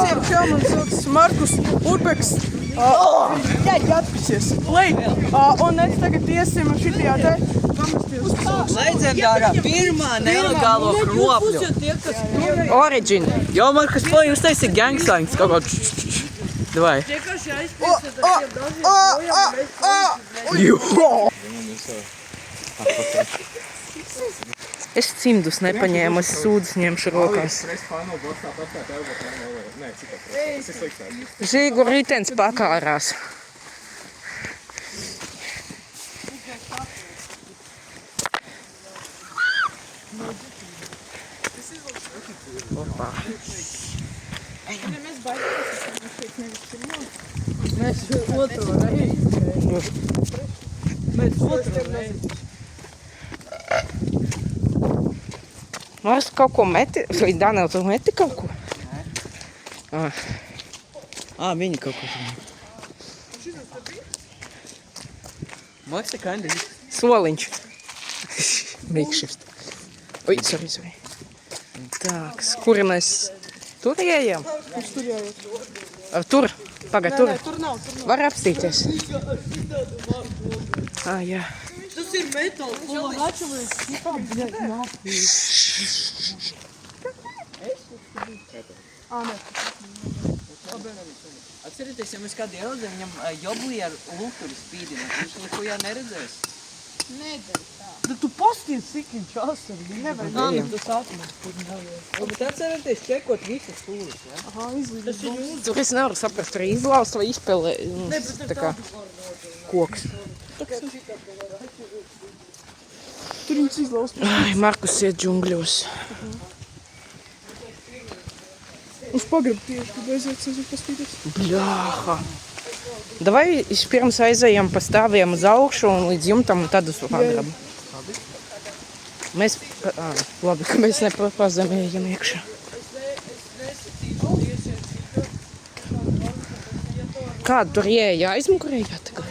Diemžēl man sauc Markus Urbeks. Jāatpasies. Lej. Un mēs tagad iesim šitajā te pamesties. Leģendārā pirmā nelegālo kropļu. Origin. Jo, Markus, ko jūs teicat gangstaings? Kaut kā... Davai. Es cimdus nepaņēmu, es sūdzes ņemšu rokās. Žīgu ritens pakārās. Opa. Mēs otru reizi. Mārs kaut ko meti? Vai Danēl, tu meti kaut ko? Viņi kaut ko tam. Maksa kinda. Soliņš. Makeshift. Oi, sorry. Tāks, kuri mēs tur ejam? Kurš tur jāiet? Tur? Pagad, tur. Nē, tur nav. Var apstīties. Jā. Tas ir metāls. Atcerieties, ja mēs kādu ieraudzījām, viņam joblī ar lukuri spīdina. Viņš neko jā neredzēs. Bet tu posties, cik viņš asargi. Nevajag. Tas atmest. Bet atcerieties, čekot visas stūris, ja? Aha, izlīdz. Tur es nevaru saprast, vai izlaust vai izpelē. Tā kā koks. Tur viņš izlaust. Ai, Markus iet džungļos. Uz pagrabu tieši, kad aiziet, paspīties. Bļāha. Davai pirms aizējam pa stāviem uz augšu un līdz jumtam un tad uz pagrabu. Mēs, labi, ka mēs nepazemējam iekšā. Kādu tur ieeja? Aizmugurējā tagad?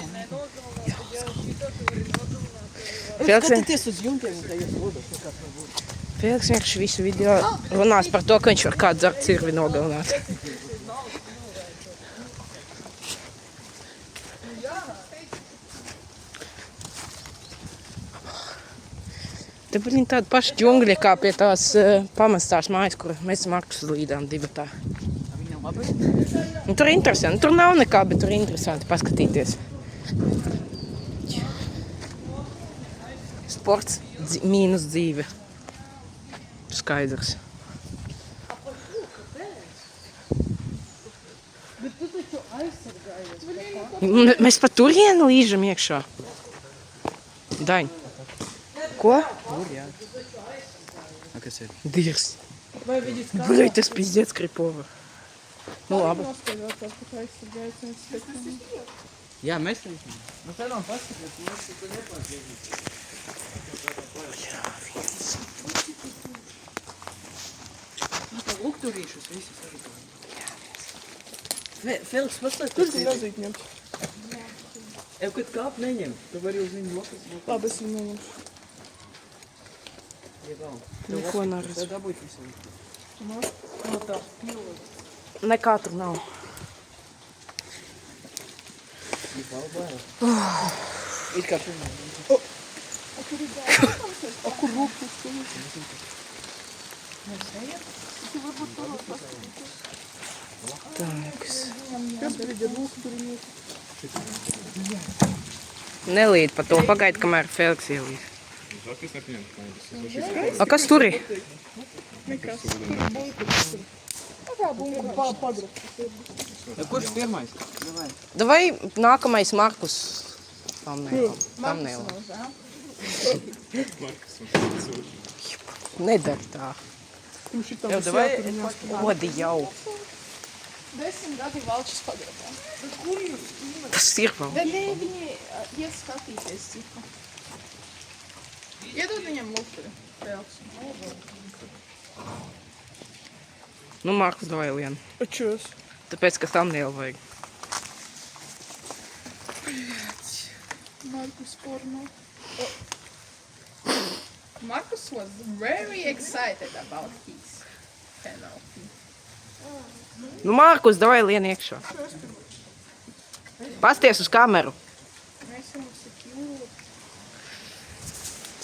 Skatieties uz jumtiem, un tajos vodos nekāds nav būt. Feliks vienkārši visu video runās par to, ka viņš var kādu ar cirvi nogalināt. Te bija tāda paša džungļa kā pie tās pamestās mājas, kur mēs Markus līdām divatā. Viņam labi? Un tur ir interesanti. Tur nav nekā, bet tur ir interesanti paskatīties. Sports mīnus dzīve. Skaidrs. Bet tu taču aizsargājies. Mēs pa turienu līžam iekšā. Daņ. Ko? Tur, jā. Kas ir? Dirs. Vai viņi skatās? Bļai, tas pizdец kripova. Nu labi. Noskaidrotās, ka aizsargājies. Jā, mēs teiksim. Mēs varam paskatīties, mēs tu nepārdziedīs. Lukturīšus visus arī. Feliks, paslēg. Tur tu nezīt ņemt. Kad kāp neņem, tu vari uz viņu blokas. Labi, es viņu neņemšu. Neko neredzu. Tev dabūt visam. No tā. Nekā tur nav. It kā pirmā. A kur lūpus tu? Tāks. Kas brīd ir lūpturinieki? Nelīd pa to, pagaidi, kamēr Feliks ielīd. A kas tur ir? Nekas. Kā bunkur pagrab. Kurš pirmais? Davai nākamais Markus. Thumbnail. Nedara tā. Tu šitam Jau, tas davai, jātur un jāskat. odi jau. 10 gadi valčas pagrabā. Tas ir vēl. Bet ne, viņi iet skatīties citu. Iedod viņam lukuri. Nu, Markus, davai lien. Čos. Tāpēc, ka thumbnail vajag. Markus porno. Markus was very excited about his penalty. Nu, Mārkus, davai lien iekšā. Pasties uz kameru. Mēs jau mums tik jūt.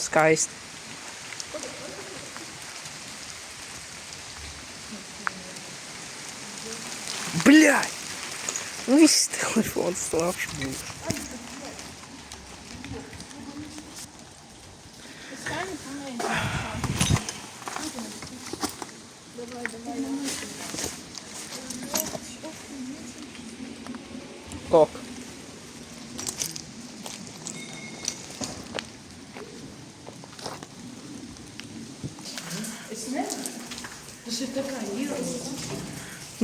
Skaisti. Bļāj! Nu, viss telefons slapš būs. Es skaņu pamēģinu. Kok.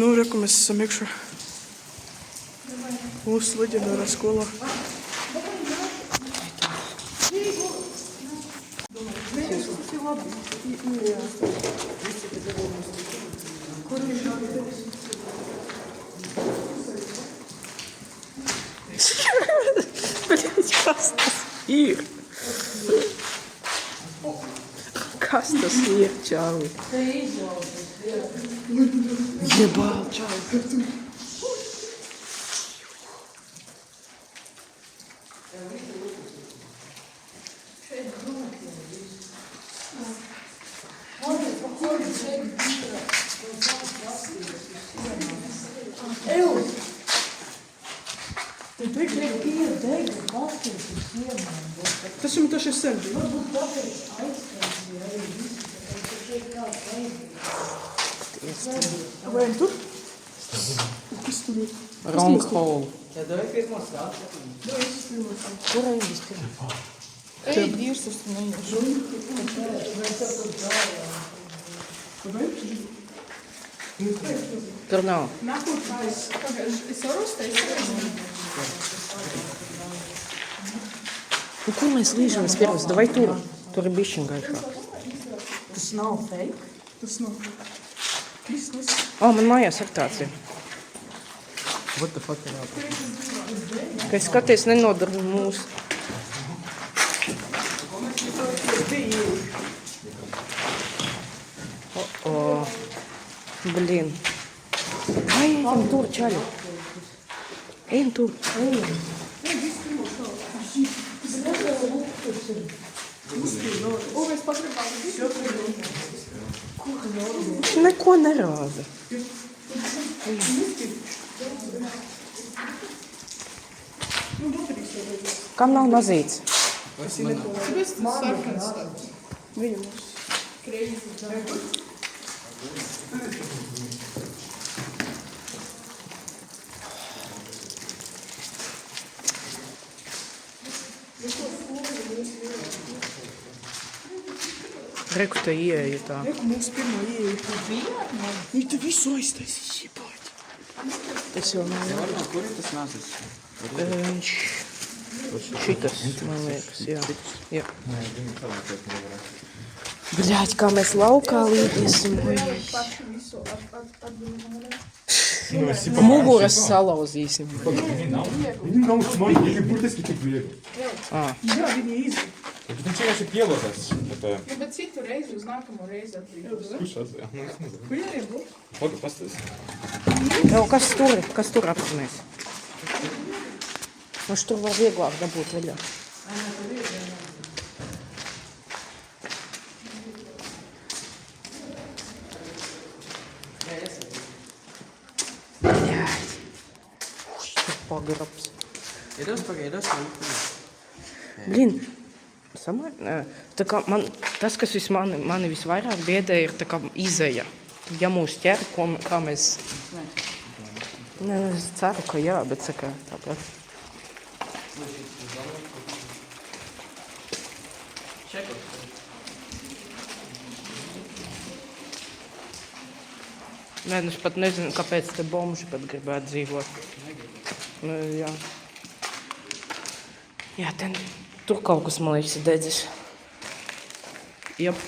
Nu, reku, mēs esam iekšā. Mūsu leģendārā skolā. Блять, kas tas ir? Kas tas ir, čāvi? Jebal, čāvi. Tas jums taču ir Serbija. Vai tur? Kas tur ir? Wrong hole. Ja davai pirmo stāstu. Kur ir vispirms? Ej, divs tas tu neiešu. Tur nav. Nākotnēs, es varu uztaisīt. Nu, kur mēs līžam vispirms? Davai tur. Tur ir bišķiņ gaišāk. Tas nav fake. Tas nav. Kristus. O, man mājās ir tāds ir. What the fuck ir jāpēc? Ka es skaties nenodara mūsu. O, blin. Vai, ejam tur, čaļi. Ejam tur. O, mēs pagribām Viņš neko nerāda. Kam nav mazīts? Kāpēc tas sarkans tāds? Viņa mums. Reku te ieeja tā. Reku, mūsu pirmā ieeja. Viņi te visu aiztaisīs, jebāķi. Tas jau nav. Varbūt, kur ir tas nācis? Viņš... Šitas, man liekas, jā. Jā. Bļāķi, kā mēs laukā līdiesim. Muguras salauzīsim. Viņi nav smagi, viņi burtiski tik viegli. Jā, viņi izvēl. Tad viņš vienkārši pielotās. Nu, bet citu reizi uz nākamo reizi atbrīvos. Kurš atzēja? Nu, es nezinu. Kur arī būs? Pagaid, pastāsti. Jau, kas tur apsmies? Viņš tur var vieglāk dabūt vaļā. Bļāķi. Tur pagrabs. Iedos. Blin, tā kā man, tas, kas mani visvairāk biedē, ir tā kā izeja. Ja mūs ķer, kā mēs... Ne, es ceru, ka jā, bet saka tāpat. Nē, nu es pat nezinu, kāpēc te bomži pat gribētu dzīvot. Nu, jā. Jā, tur kaut kas, man liekas, ir dedzis. Jop.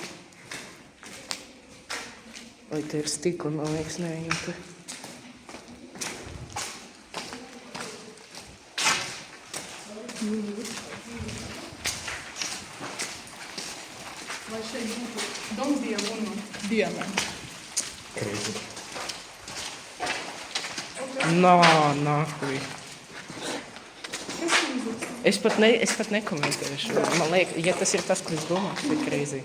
Vai te ir stikla, man liekas, neejam te. Vai šeit būtu Dongdievu un Diemē? Crazy. Nākuj. Es pat nekomentēšu. Man liekas, ja tas ir tas, ko es domāju, tas ir crazy.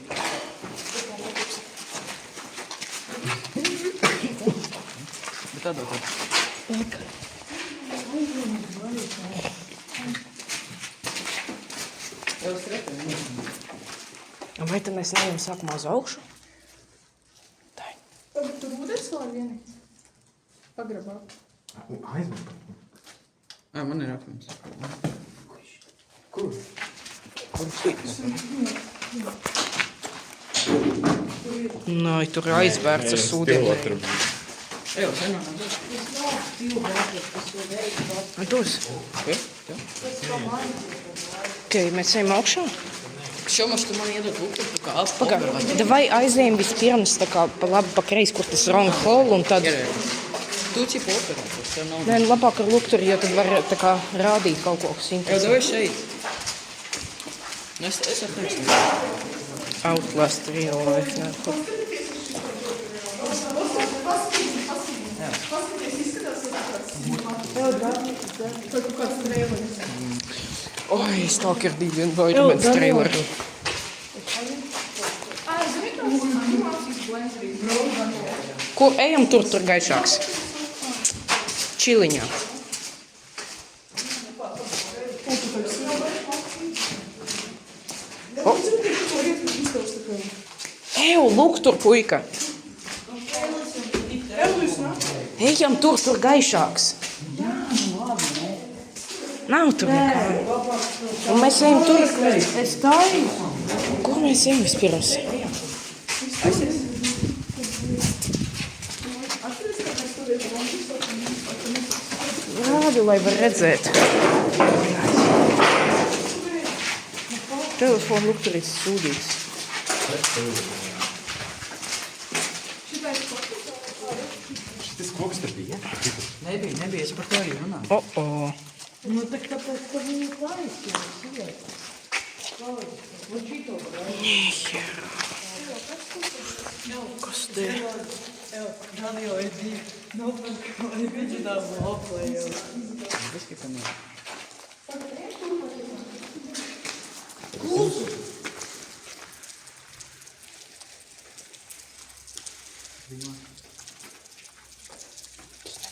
Bet tādā tā. Vai tad mēs neejam sākumā uz augšu? Tā. Tur ūdens vēl ir vienīgi. Pagrabā. Aizmēr. Man ir akmens. Kur? Nē, tur ir aizvērts ar ūdeni. Evo, senāk. Dos. Ok, mēs ejam augšā? Šo maš tu man iedod luktu, tu kā Pagaid, davai aizējam vispirms tā kā pa labi pa kreisi, kur tas wrong hole, un tad... Tu cipu operātors, tev nav... Nē, nu labāk ar lukturi, jo tad var tā kā rādīt kaut ko, kas Evo, interesē. davai šeit. Nu, es ar tevi sniegu. Outlast real life, nē. Oi, Stalker 2 Environment trailer. Kur ejam tur gaišāks? Čiliņā. Eju, lūk tur, puika. Ejam tur gaišāks. Nav tur nekā. Un mēs ejam tur. Es tāju. Kur mēs ejam vispirms? Rādi, lai var redzēt. Telefonu lukturītis sūdīts. Šitas koks te bija? Nebija, es par to arī runāju. O. Nu, tak tāpēc, ka viņi klausījās. Kas te? Radio je dio. No, pa je biće da mu oplaje. Viski, ka ne.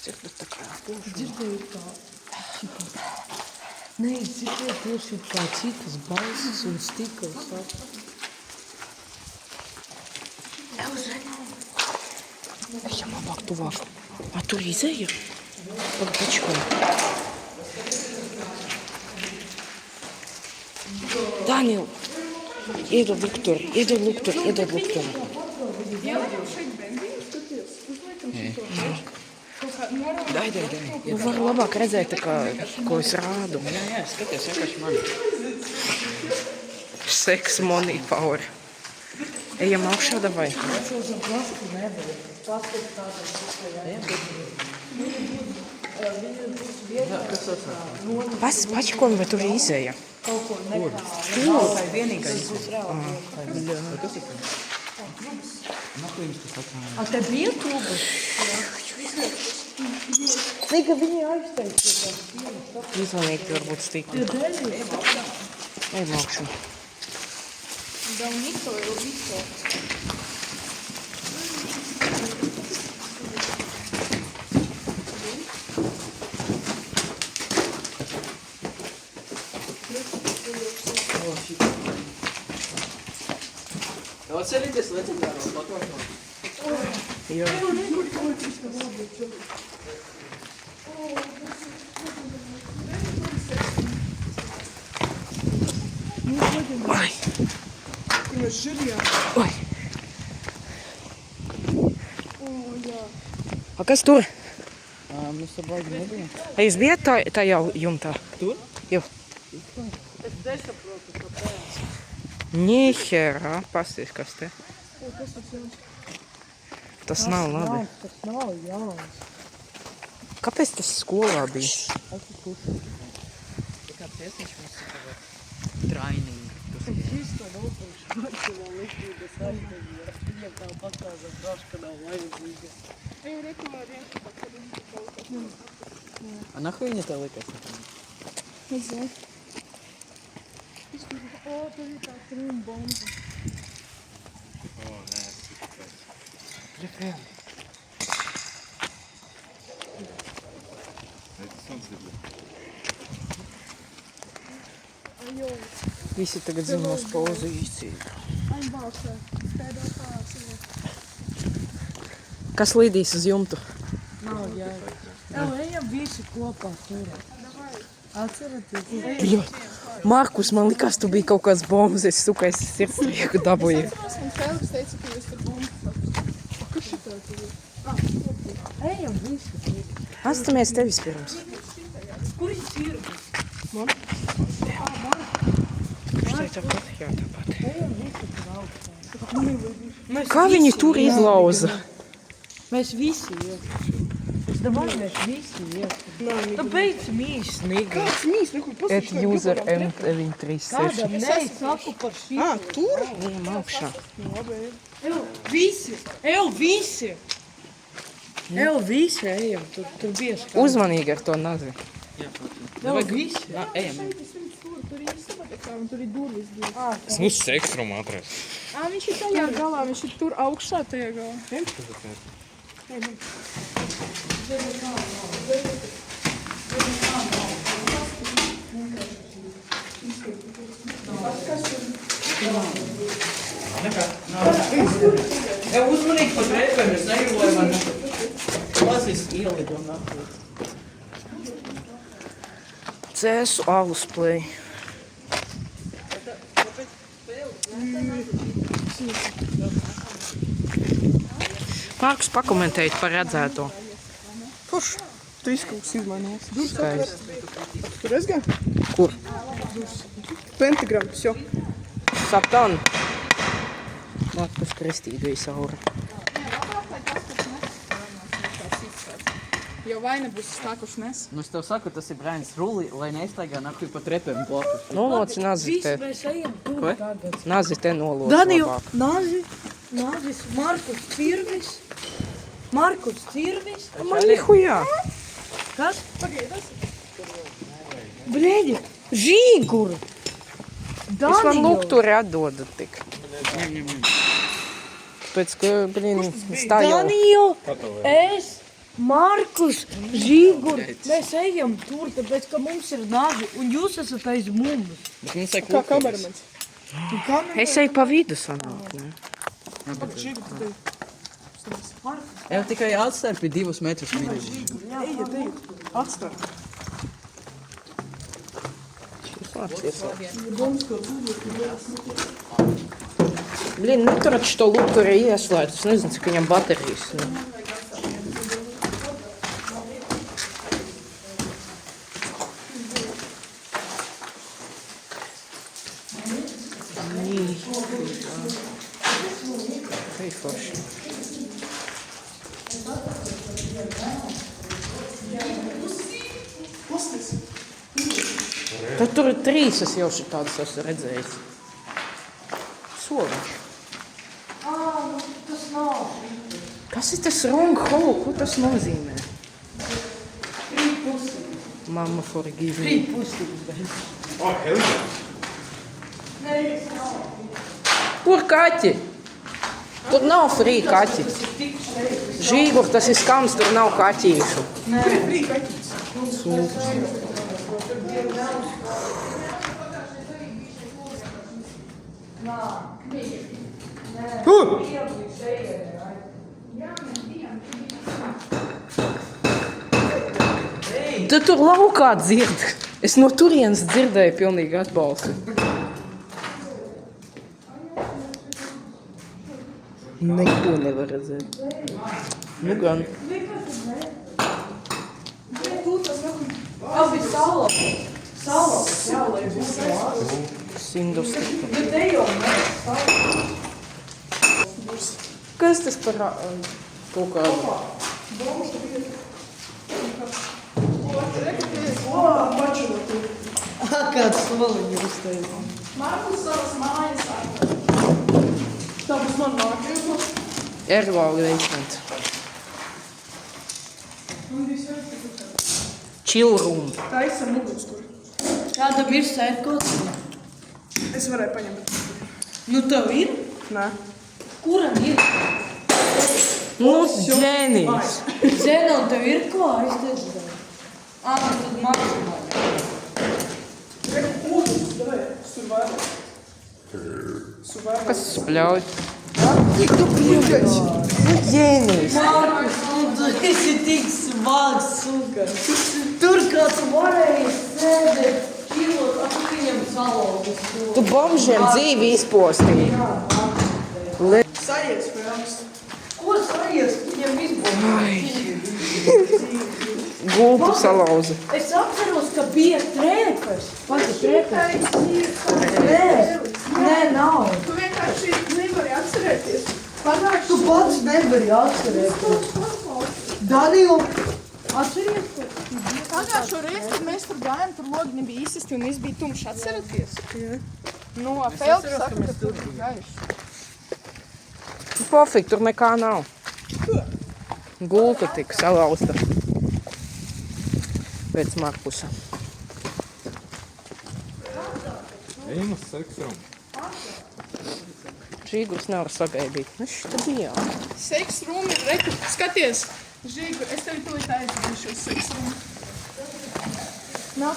Dzirdu tā kā Dzirdēju kā, nē, dzirdēju tieši kā citas balsis un stikls. Ejam labāk tuvāk. Tur izēja? Pagačko. Daniel, iedod lukturi. Dai. Nu var labāk redzēt, tā kā, ko es rādu. Jā, skaties, vienkārši mani. Sex, money, power. Ejam augšā, davai. Pačikon, vai tur izēja? Tā ir vienīgais. Kas ir? Naku jums tas atsāja? A te bija tūbas? Cik viņi aizteica? Izvanīt varbūt stīkli. Ejam augšā. Atcerieties leģendāro fotošanu. Jā. Ai. Kur mēs žirjām. Oi. A kas tur? Mēs ar baigi nebijām. A jūs bijat tajā jumtā? Tur? Jā. Es nesaprotu, kāpēc. Nihera, pasties, kas te? Tas nav labi. Tas nav jauns. Kāpēc tas skolā bija? Kā pēcniņš mums ir training. Šis to nopirkšu mačinā liktības aizdevies. Viņam tā pastāza braška nav vajadzīga. Ej, rekomendēju, ka А нахуй не таликать? Не знаю. О, то віка, трум-бомба. Visi tagad zina mūsu pozīciju. Ai, balsē. Pēdā pārsīja. Kas lidīs uz jumtu? Nav jēga. Jau ejam visi kopā tur. Atceraties. Bļot. Markus, man likās, tu biji kaut kāds bombs, es sukais sirdstrieku dabūju. Un Feliks teica, ka jūs tur bombu. Kas šitā tur ir? Ejam visi. Astamies tevis pirms. Kur ir sirds? Štai tāpat? Jā, tāpat. Ejam visi tur augstā. Kā viņi tur izlauza? Mēs visi iet. Es domāju, mēs visi iet. Nu beidz mīsnīgi. Kāds mīs, nekur Et pasaka. user M936. Kādam nesaku par šī. Tur? Ejam augšā. Eju visi. Eju visi. Eju visi ejam. Tur bieži. Uzmanīgi ar to nazi. Eju visi. Jā, ejam. Tur ir istabā, un tur ir durvis. Es nu sekstrumu atrast. Viņš ir tajā galā, viņš ir tur augšā tajā galā. Ja uzmanīgi pa trepēm, es negribu, lai man lazīs ielido nahuj. Cēsu alus play. Markus, pakomentējiet par redzēto. Kurš? Tur izkauks izmainījās. Skaisti. Tur es gan? Kur? Pentagram, все. Satan. Markus kristīgais aura. Jo vaina būs tā, kurš nes. Nu, es tev saku, tas ir brēns ruli, lai neiztaigā nahuj pa trepēm blakus. Noloci nazi Visi te. mēs ejam tur Ko? tagad. Nazi te noloci Daniju, labāk. Nazis, Markus Cirvis. Markus Cirvis. Man nihujā. Kas? Bļeģi, žīgur. Jūs man lukturi atdodat tik. Pēc, ka, blin, stāju. Daniju, es, Markus, žīgur. Mēs ejam tur, tāpēc, ka mums ir nazi, un jūs esat aiz mums. Bet mums ir Kā kameramens. Es eju pa vidu sanāk, ne? Jau tikai atstarpi 2 metrus minus. Ejiet, ejiet. Atstāj. Blin, neturat što lukturi ieslēdz. Es nezinu, cik viņam baterijas. Ne? Hei, forši. Tad tur ir 3, es jau šitādus esmu redzējis. Soliņš. Tas nav. Kas ir tas wrong hole? Ko tas nozīmē? Mamma forgive me. Oh, hell yeah. Kur kaķi? Tur nav free kaķi. Žīgur, tas ir skams, tur nav kaķīšu. Tu tur laukā dzird. Es no turienes dzirdēju pilnīgi atbalstu. Neko nevar redzēt. Nu gan. Abi salop. Salop, jā, lai būtu. Sindustika. Bet ejam, Kas tas par kaut kādu? kāds soliņi uztaisīja. Markus savas mājas atver. Tā būs man nākajos. Ervāli veikment. Chill room. Taisam ugunskura. Jā, tev ir sērkots. Es varēju paņemt. Nu, tev ir? Nē. Kuram ir? Nu, ģēnijs. Zēnā, tev ir ko aizteicu? Tad maksimāli. Reku ūdens, davai, survival. Survival. Kas spļauj? Cik tu priekš? Nu, ģēnijs. Markus, tu esi tik smags, suka. Tur kāds varēja sēdēt, čilot, a tu viņam salaugas to. Tu bombžiem dzīvi izpostīji. Sajies spēles. Ko sajies? Viņam izbūst. Gultu salauzi. Es atceros, ka bija trēpes. Pati trēpes. Nē, nav. Tu vienkārši nevari atcerēties. Panāk, Tu pats nevari atcerēties. Daniju, atceries to? pagājušo reizi, kad mēs tur gājām, tur logi nebija īsisti un viss bija tumšs. Atceraties? Jā. Nu, Felps saka, ka tur bija gaiši. Pofīgi, tur nekā nav. Gulta tika salauzta. Pēc Markusa. Ejam uz seksumu. Žīgurs nevar sagaidīt. Nu, šita bija. Seks room ir reku. Skaties, Žīgu, es tevi tūlīt aizvedīšu uz seks room. Nāk,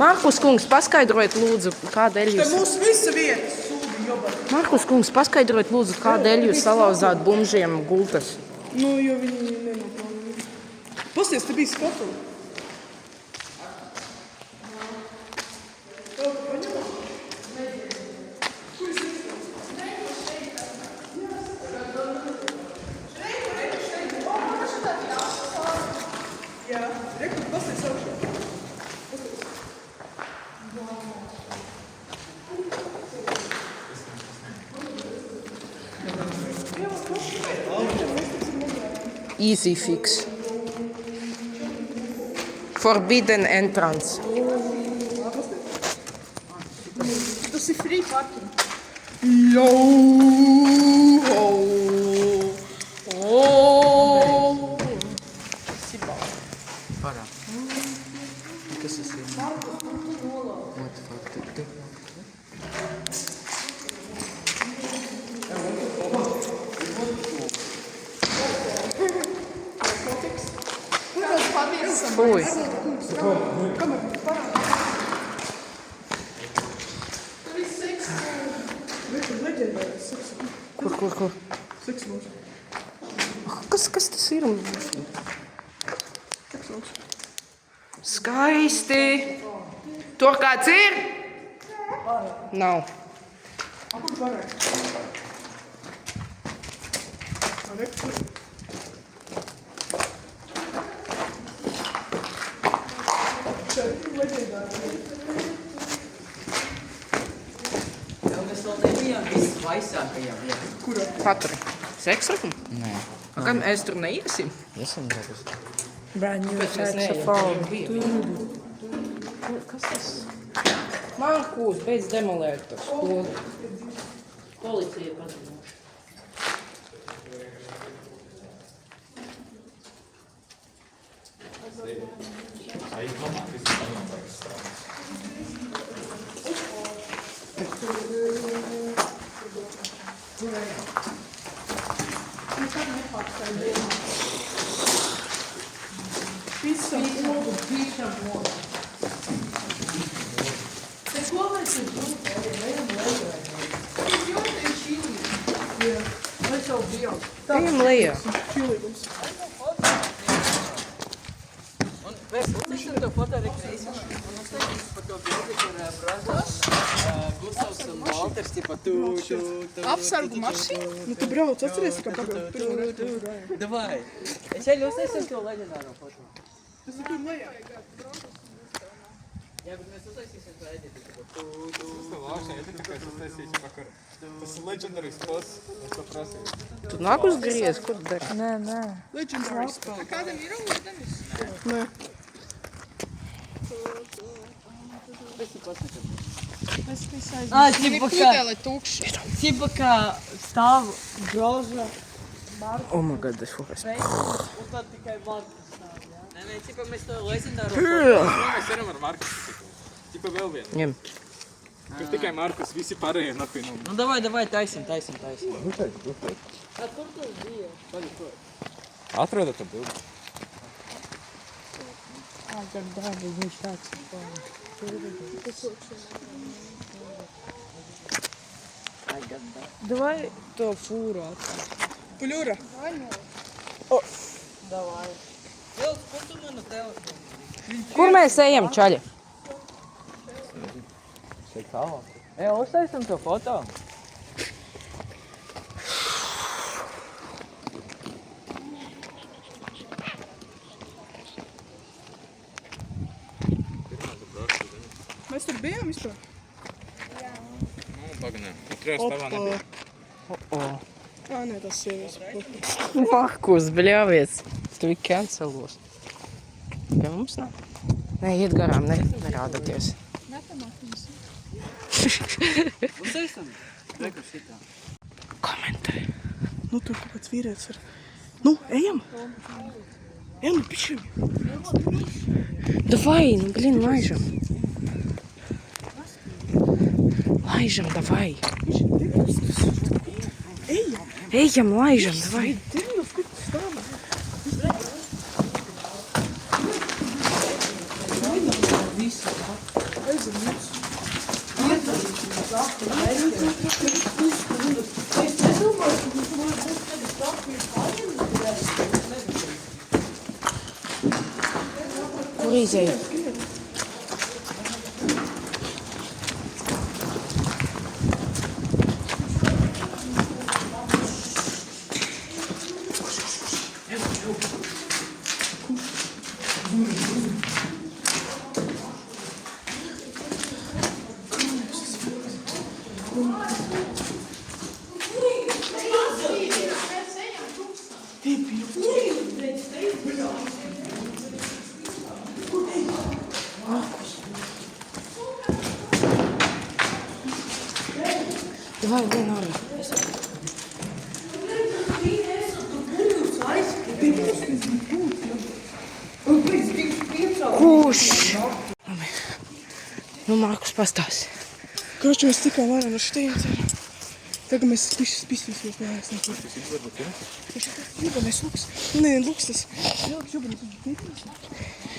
Markus kungs, paskaidrojiet lūdzu, kādēļ te jūs... mūsu visa vieta sūdi jobā. Markus kungs, paskaidrojiet lūdzu, kādēļ jūs salauzāt bumžiem gultas. Nu, jo viņi nenopelnīja. Pasties, te bija skapeli. Jā, reku, pasties augšā. Easy fix. Forbidden entrance. Tas ir free parking. Yo! Oh! Parā. Kas tas ir? What the fuck? Kur vēl patiesam? Fui. Tur ir seks room. Reku, leģendāri seks room. Kur? Seks room. Kas tas ir? Seks room. Skaisti. Tur kāds ir? Nav. Kur varēja? Reku. Šeit ir leģendāri. Tev mēs vēl nebijām visvaisākajā vietā. Kurā? Paturi. Seksrumu? Nē. Gan mēs tur neiesim? Esam dabas. Braņu, Mēs neejam. Kas tas? Markus, beidz demolēt to skolu. Policija padomā. Pisam. Ejam lejā. Čilīgums. Un mēs to fotorekrēsim. Un uztaisīs par to bildi, kur Brazos, Gustavs un Walters, tipa tu. Apsargu mašīnu? Nu, tu brauc, atceries, kā pagājušajā pirmo reizi tur gājām. Davai. Es jau uztaisīsim to leģendāro foto. Es tur lejā. Jā, bet mēs uztaisīsim to editi, tipa tu. Lākšana, ja tu tikai sataisīsi vakar. Tas ir legendary spots, es to prasīju. Tu nāk uz griez, ko tu dari? Nē. Legendary spēlē. Kādam ir ūdenis? Nē. Es Ā, tipa kā- Pudele tukša. Tipa kā stāv groza Oh my god, das fucking. Un tad tikai Markus stāv, jā? Nē, cipa mēs to leģendāro Mēs varam ar Markus. Tipa vēl vienu. Ņem. Kur tikai Markus, visi pārējie nahuj nu. Nu, davai, taisim. Atrodat to bildi. Давай то фуру отдай. Пļura. Vēl, ko tu manu telefonu? Kur mēs ejam, čaļi? Uztaisim to foto. Mēs tur bijām vispār? Nu, paganē. Otrajā stāvā nebija. Ā, nē, tas sievietes. Markus, bļāvies. Tu vi cancelos. Pie mums nav? Nē, iet garām, nerādaties. Uztaisim? Reku šitā. Komentē. Nu, tur kaut kāds vīrietis ir. Nu, ejam. Ejam, pišķi. Давай, ну блин, лайжем. Лайжем, давай. Ejam, laižam, давай. Kur izēja? Давай, вон надо. Kurš? Nu, Markus, pastāsti. Kroči, mēs tikām ārā no šitienes. Tagad mēs spīstīsimies mājās. Jūbanais luks. Nē, luks tas. Jūbanais luks.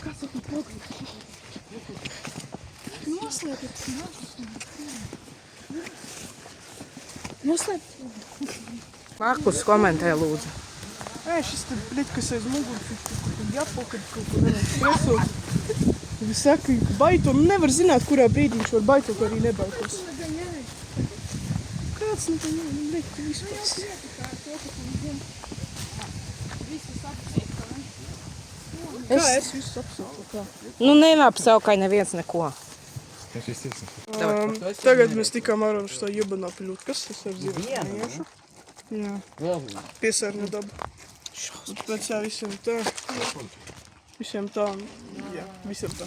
Kāds saka, progress? Noslēpiet. Noslēpiet. Markus, komentē, lūdzu. Ē, šis tad, bļeķ, kas aiz muguras, jāpakaļ kaut ko nevar stresot. Viņš saka, ka baito, nevar zināt, kurā brīdī viņš var baitot, arī nebaitos. Kāds nu, bļeķ, tu visu pats. Kā es visu apsauku, kā? Nu, neapsaukai neviens neko. Tagad mēs tikām ārā no šitā jebanā pļūt. Kas tas ar zivs? Jā. Piesārņo dabu. Pēc jā visiem tā. Visiem tā. Jā, visiem tā.